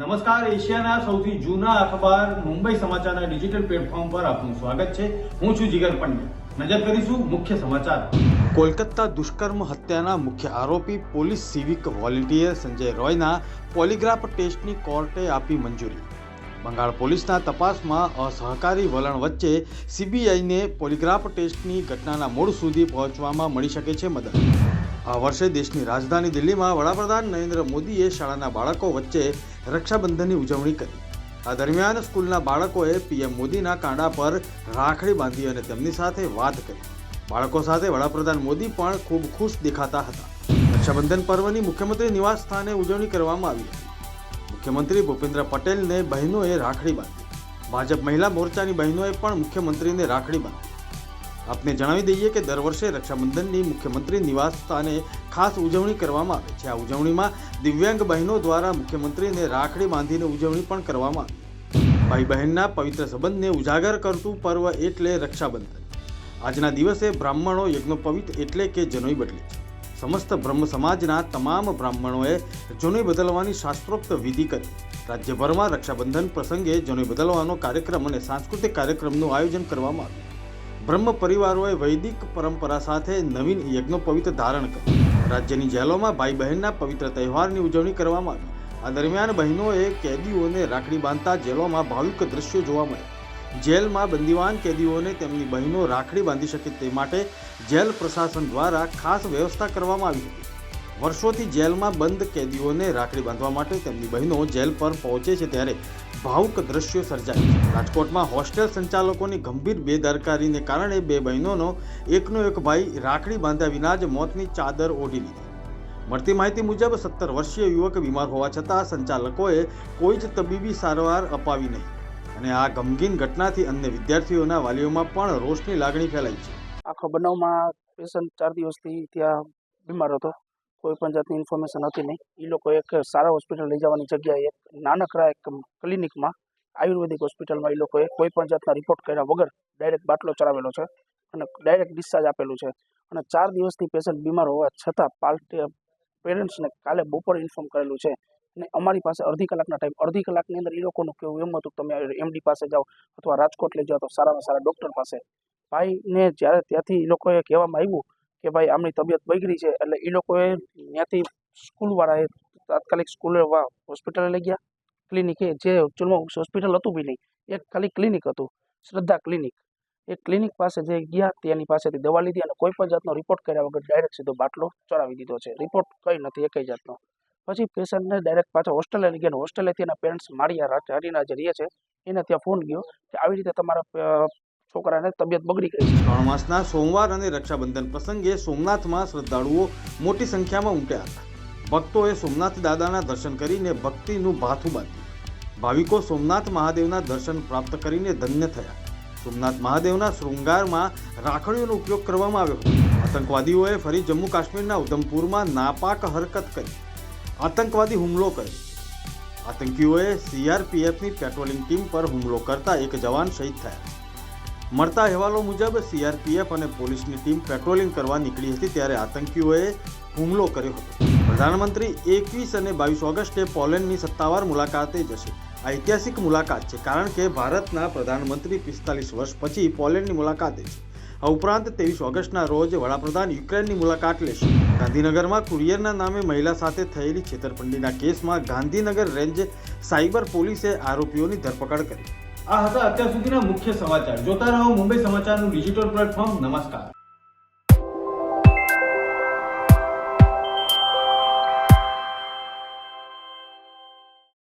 નમસ્કાર, એશિયાના સૌથી જૂના અખબાર મુંબઈ સમાચારના ડિજિટલ પ્લેટફોર્મ પર આપનું સ્વાગત છે। હું છું જીગર પંડ્યા। નજર કરીશું મુખ્ય સમાચાર। કોલકાતા દુષ્કર્મ હત્યાના મુખ્ય આરોપી પોલીસ સિવિક વોલેન્ટિયર સંજય રોયના પોલીગ્રાફ ટેસ્ટની કોર્ટે આપી મંજૂરી। બંગાળ પોલીસના તપાસમાં અસહકારી વલણ વચ્ચે સીબીઆઈને પોલીગ્રાફ ટેસ્ટની ઘટનાના મૂળ સુધી પહોંચવામાં મળી શકે છે મદદ। આ વર્ષે દેશની રાજધાની દિલ્હીમાં વડાપ્રધાન નરેન્દ્ર મોદીએ શાળાના બાળકો વચ્ચે રક્ષાબંધનની ઉજવણી કરી। આ દરમિયાન સ્કૂલના બાળકોએ પીએમ મોદીના કાંડા પર રાખડી બાંધી અને તેમની સાથે વાત કરી। બાળકો સાથે વડાપ્રધાન મોદી પણ ખૂબ ખુશ દેખાતા હતા। રક્ષાબંધન પર્વની મુખ્યમંત્રી નિવાસ સ્થાને ઉજવણી કરવામાં આવી હતી। મુખ્યમંત્રી ભૂપેન્દ્ર પટેલને બહેનોએ રાખડી બાંધી। ભાજપ મહિલા મોરચાની બહેનોએ પણ મુખ્યમંત્રીને રાખડી બાંધી। આપને જણાવી દઈએ કે દર વર્ષે રક્ષાબંધનની મુખ્યમંત્રી નિવાસ સ્થાને ખાસ ઉજવણી કરવામાં આવે છે। આ ઉજવણીમાં દિવ્યાંગ બહેનો દ્વારા મુખ્યમંત્રીને રાખડી બાંધીને ઉજવણી પણ કરવામાં આવી। ભાઈ બહેનના પવિત્ર સંબંધને ઉજાગર કરતું પર્વ એટલે રક્ષાબંધન। આજના દિવસે બ્રાહ્મણો યજ્ઞોપવિત એટલે કે જનોઈ બદલે છે। સમસ્ત બ્રહ્મ સમાજના તમામ બ્રાહ્મણોએ જનોઈ બદલવાની શાસ્ત્રોક્ત વિધિ કરી। રાજ્યભરમાં રક્ષાબંધન પ્રસંગે જનોઈ બદલવાનો કાર્યક્રમ અને સાંસ્કૃતિક કાર્યક્રમનું આયોજન કરવામાં આવ્યું। બ્રહ્મ પરિવારોએ વૈદિક પરંપરા સાથે નવીન યજ્ઞોપવિત ધારણ કરી। રાજ્યની જેલોમાં ભાઈ બહેનના પવિત્ર તહેવારની ઉજવણી કરવામાં આવી। આ દરમિયાન બહેનોએ કેદીઓને રાખડી બાંધતા જેલોમાં ભાવિક દ્રશ્યો જોવા મળ્યા। જેલમાં બંદીવાન કેદીઓને તેમની બહેનો રાખડી બાંધી શકે તે માટે જેલ પ્રશાસન દ્વારા ખાસ વ્યવસ્થા કરવામાં આવી હતી। વર્ષોથી જેલમાં બંધ કેદીઓને રાખડી બાંધવા માટે તેમની બહેનો જેલ પર પહોંચે છે ત્યારે ભાવુક દ્રશ્યો સર્જાય છે। રાજકોટમાં હોસ્ટેલ સંચાલકોની ગંભીર બેદરકારીને કારણે બે બહેનોનો એકનો એક ભાઈ રાખડી બાંધ્યા વિના જ મોતની ચાદર ઓઢી લીધી। મળતી માહિતી મુજબ 17 વર્ષીય યુવક બીમાર હોવા છતાં સંચાલકોએ કોઈ જ તબીબી સારવાર અપાવી નહીં અને આ ગમગીન ઘટનાથી અન્ય વિદ્યાર્થીઓના વાલીઓમાં પણ રોષની લાગણી ફેલાઈ છે। આખો બનાવમાં પેશન્ટ 4 દિવસથી ત્યાં બીમાર હતો, કોઈ પણ જાતની ઇન્ફોર્મેશન હતી નહીં। એ લોકો એક સારા હોસ્પિટલ લઈ જવાની જગ્યાએ એક નાનકડા એક ક્લિનિકમાં આયુર્વેદિક હોસ્પિટલમાં એ લોકોએ કોઈ પણ જાતના રિપોર્ટ કર્યા વગર ડાયરેક્ટ બાટલો ચડાવેલો છે અને ડાયરેક્ટ ડિસ્ચાર્જ આપેલું છે અને 4 દિવસથી પેશન્ટ બીમાર હોવા છતાં પેરેન્ટ્સને કાલે બપોરે ઇન્ફોર્મ કરેલું છે અને અમારી પાસે અડધી કલાકના ટાઈમ, અડધી કલાકની અંદર એ લોકોનું કેવું એમ હતું કે તમે એમડી પાસે જાઓ અથવા રાજકોટ લઈ જાઓ તો સારામાં સારા ડૉક્ટર પાસે। ભાઈને જ્યારે ત્યાંથી એ લોકોએ કહેવામાં આવ્યું કે ભાઈ આમની તબિયત બગડી છે એટલે એ લોકોએ ત્યાંથી સ્કૂલવાળાએ તાત્કાલિક સ્કૂલે હોસ્પિટલે લઈ ગયા। ક્લિનિકે જે એકચ્યુઅલમાં હોસ્પિટલ હતું બી નહીં, એક ખાલી ક્લિનિક હતું, શ્રદ્ધા ક્લિનિક। એ ક્લિનિક પાસે જે ગયા તેની પાસેથી દવા લીધી અને કોઈ પણ જાતનો રિપોર્ટ કર્યા વગર ડાયરેક્ટ સીધો બાટલો ચડાવી દીધો છે। રિપોર્ટ કંઈ નથી એકય જાતનો। પછી પેશન્ટને ડાયરેક્ટ પાછા હોસ્ટેલે લઈ ગયા અને હોસ્ટેલેથી એના પેરેન્ટ્સ માળિયા હારીના જે રહે છે એને ત્યાં ફોન ગયો કે આવી રીતે તમારા છોકરાને તબિયત બગડી ગઈ છે। શ્રાવણ માસના સોમવાર અને રક્ષાબંધન પ્રસંગે સોમનાથમાં શ્રદ્ધાળુઓ મોટી સંખ્યામાં ઉમટ્યા હતા। ભક્તોએ સોમનાથ દાદાના દર્શન કરીને ભક્તિનું ભાથું બાંધ્યું। ભાવિકો સોમનાથ મહાદેવના દર્શન પ્રાપ્ત કરીને ધન્ય થયા। સોમનાથ મહાદેવના શૃંગારમાં રાખડીઓનો ઉપયોગ કરવામાં આવ્યો હતો। આતંકવાદીઓએ ફરી જમ્મુ કાશ્મીરના ઉધમપુરમાં નાપાક હરકત કરી આતંકવાદી હુમલો કર્યો। આતંકીઓએ સીઆરપીએફની પેટ્રોલિંગ ટીમ પર હુમલો કરતા એક જવાન શહીદ થયા। મળતા અહેવાલો મુજબ સીઆરપીએફ અને પોલીસની ટીમ પેટ્રોલિંગ કરવા નીકળી હતી ત્યારે આતંકીઓએ હુમલો કર્યો હતો। પ્રધાનમંત્રી 21 અને 22 ઓગસ્ટે પોલેન્ડની સત્તાવાર મુલાકાતે જશે। આ ઐતિહાસિક મુલાકાત છે કારણ કે ભારતના પ્રધાનમંત્રી 45 વર્ષ પછી પોલેન્ડની મુલાકાતે છે। આ ઉપરાંત 23 ઓગસ્ટના રોજ વડાપ્રધાન યુક્રેનની મુલાકાત લેશે। ગાંધીનગરમાં કુરિયરના નામે મહિલા સાથે થયેલી છેતરપિંડીના કેસમાં ગાંધીનગર રેન્જ સાયબર પોલીસે આરોપીઓની ધરપકડ કરી। આ હતા અત્યાર સુધીના મુખ્ય સમાચાર। જોતા રહો મુંબઈ સમાચારનું ડિજિટલ પ્લેટફોર્મ। નમસ્કાર।